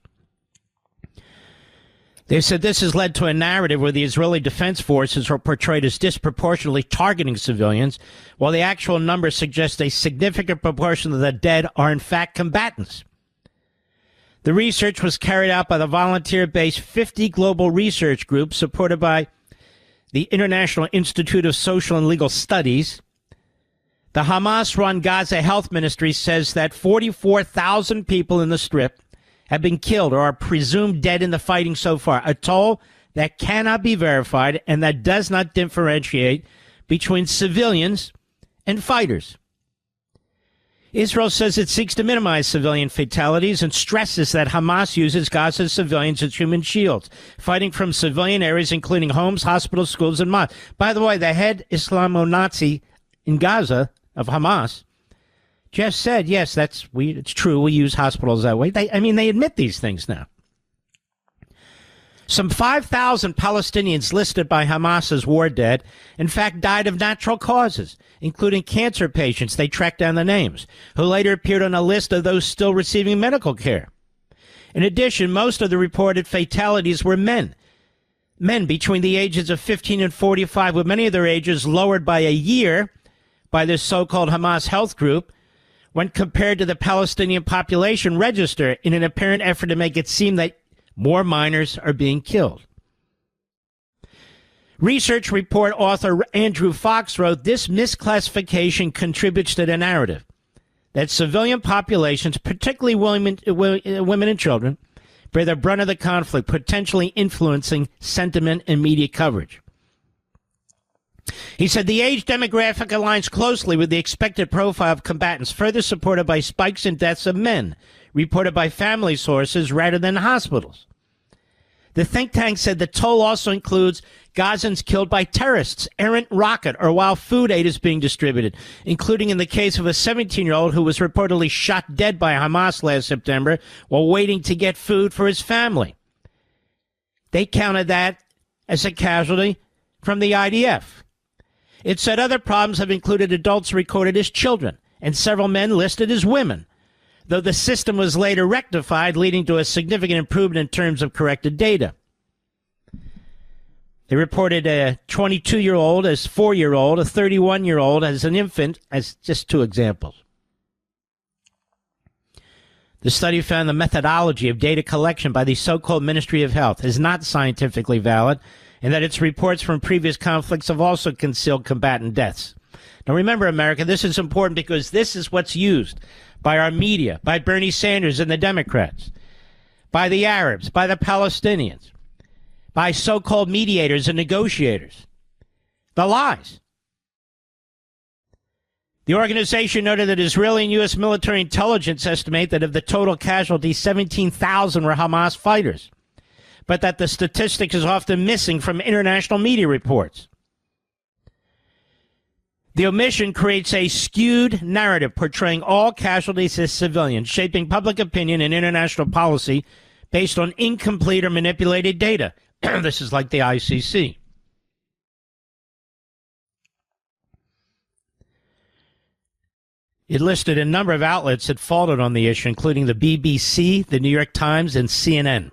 They said this has led to a narrative where the Israeli Defense Forces are portrayed as disproportionately targeting civilians, while the actual numbers suggest a significant proportion of the dead are in fact combatants. The research was carried out by the volunteer-based 50 global research group supported by the International Institute of Social and Legal Studies. The Hamas-run Gaza Health Ministry says that 44,000 people in the Strip have been killed or are presumed dead in the fighting so far, a toll that cannot be verified and that does not differentiate between civilians and fighters. Israel says it seeks to minimize civilian fatalities and stresses that Hamas uses Gaza's civilians as human shields, fighting from civilian areas including homes, hospitals, schools, and mosques. By the way, the head Islamo-Nazi in Gaza of Hamas just said, yes, it's true, we use hospitals that way. They admit these things now. Some 5,000 Palestinians listed by Hamas as war dead, in fact, died of natural causes, including cancer patients, they tracked down the names, who later appeared on a list of those still receiving medical care. In addition, most of the reported fatalities were men between the ages of 15 and 45, with many of their ages lowered by a year by this so-called Hamas health group, when compared to the Palestinian population register, in an apparent effort to make it seem that more minors are being killed. Research report author Andrew Fox wrote, this misclassification contributes to the narrative that civilian populations, particularly women and children, bear the brunt of the conflict, potentially influencing sentiment and media coverage. He said the age demographic aligns closely with the expected profile of combatants, further supported by spikes in deaths of men, reported by family sources rather than hospitals. The think tank said the toll also includes Gazans killed by terrorists, errant rocket, or while food aid is being distributed, including in the case of a 17-year-old who was reportedly shot dead by Hamas last September while waiting to get food for his family. They counted that as a casualty from the IDF. It said other problems have included adults recorded as children and several men listed as women, though the system was later rectified, leading to a significant improvement in terms of corrected data. They reported a 22-year-old as 4-year-old, a 31-year-old as an infant, as just two examples. The study found the methodology of data collection by the so-called Ministry of Health is not scientifically valid, and that its reports from previous conflicts have also concealed combatant deaths. Now remember, America, this is important because this is what's used by our media, by Bernie Sanders and the Democrats, by the Arabs, by the Palestinians, by so-called mediators and negotiators. The lies. The organization noted that Israeli and U.S. military intelligence estimate that of the total casualties, 17,000 were Hamas fighters, but that the statistic is often missing from international media reports. The omission creates a skewed narrative portraying all casualties as civilians, shaping public opinion and international policy based on incomplete or manipulated data. This is like the ICC. It listed a number of outlets that faulted on the issue, including the BBC, the New York Times, and CNN.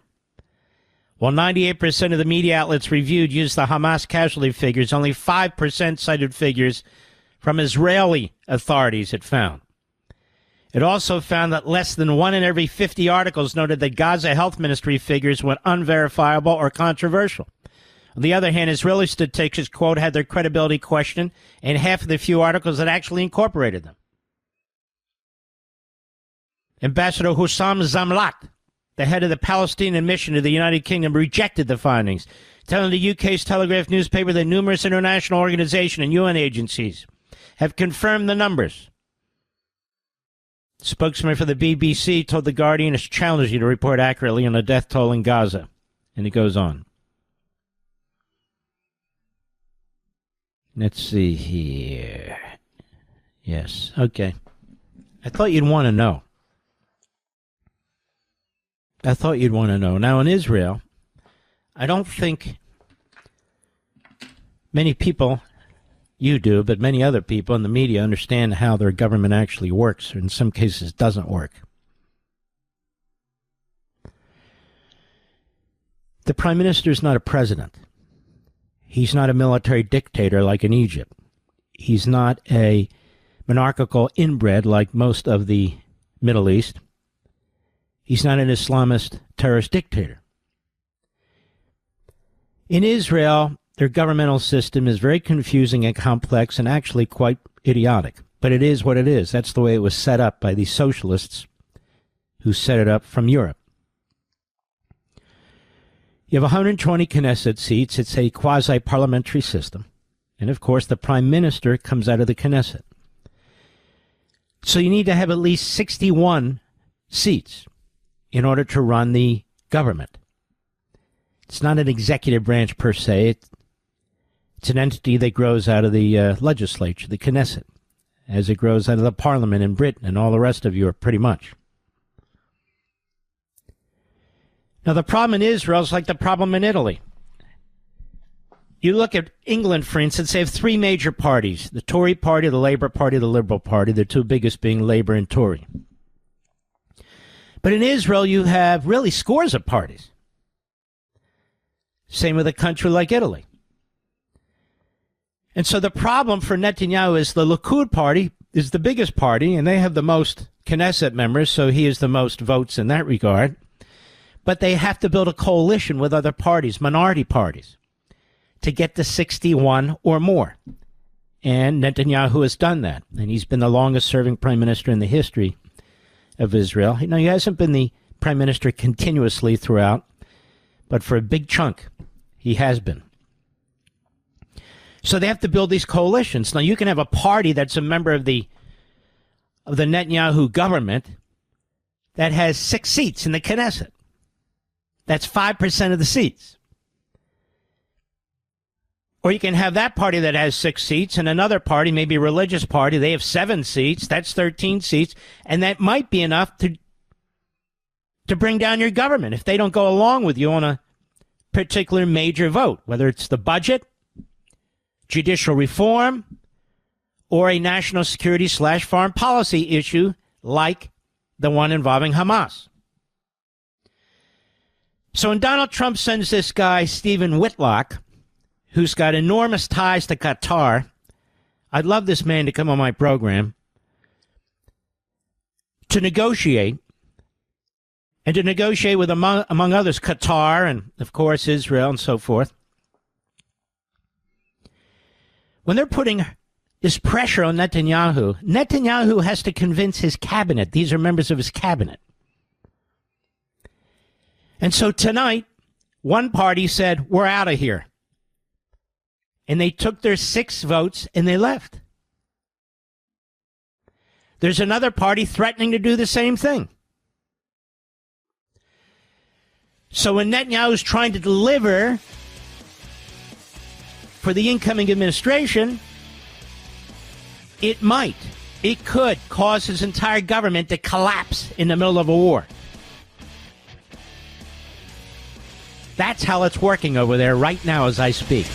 While 98% of the media outlets reviewed used the Hamas casualty figures, only 5% cited figures from Israeli authorities it found. It also found that less than 1 in every 50 articles noted that Gaza Health Ministry figures were unverifiable or controversial. On the other hand, Israeli statistics, quote, had their credibility questioned in half of the few articles that actually incorporated them. Ambassador Hussam Zamlat, the head of the Palestinian mission to the United Kingdom, rejected the findings, telling the UK's Telegraph newspaper that numerous international organizations and UN agencies have confirmed the numbers. Spokesman for the BBC told The Guardian it's challenging to report accurately on the death toll in Gaza. And it goes on. Let's see here. Yes, okay. I thought you'd want to know. Now, in Israel, I don't think many people, you do, but many other people in the media understand how their government actually works, or in some cases doesn't work. The prime minister is not a president. He's not a military dictator like in Egypt. He's not a monarchical inbred like most of the Middle East. He's not an Islamist terrorist dictator. In Israel, their governmental system is very confusing and complex and actually quite idiotic. But it is what it is. That's the way it was set up by these socialists who set it up from Europe. You have 120 Knesset seats. It's a quasi-parliamentary system. And, of course, the prime minister comes out of the Knesset. So you need to have at least 61 seats in order to run the government. It's not an executive branch per se. It's an entity that grows out of the legislature, the Knesset, as it grows out of the parliament in Britain and all the rest of Europe, pretty much. Now, the problem in Israel is like the problem in Italy. You look at England, for instance, they have 3 major parties, the Tory party, the Labour party, the Liberal party, the 2 biggest being Labour and Tory. But in Israel, you have really scores of parties. Same with a country like Italy. And so the problem for Netanyahu is the Likud party is the biggest party, and they have the most Knesset members, so he has the most votes in that regard. But they have to build a coalition with other parties, minority parties, to get to 61 or more. And Netanyahu has done that, and he's been the longest-serving prime minister in the history of Israel. Now, he hasn't been the prime minister continuously throughout, but for a big chunk, he has been. So they have to build these coalitions. Now, you can have a party that's a member of the Netanyahu government that has 6 seats in the Knesset. That's 5% of the seats. Or you can have that party that has 6 seats and another party, maybe a religious party, they have 7 seats. That's 13 seats. And that might be enough to bring down your government if they don't go along with you on a particular major vote, whether it's the budget, judicial reform, or a national security / foreign policy issue like the one involving Hamas. So when Donald Trump sends this guy, Stephen Whitlock, who's got enormous ties to Qatar, I'd love this man to come on my program, to negotiate, and to negotiate with, among others, Qatar and, of course, Israel and so forth. When they're putting this pressure on Netanyahu, Netanyahu has to convince his cabinet. These are members of his cabinet. And so tonight, one party said, we're out of here. And they took their 6 votes and they left. There's another party threatening to do the same thing. So when Netanyahu is trying to deliver for the incoming administration, it could cause his entire government to collapse in the middle of a war. That's how it's working over there right now as I speak.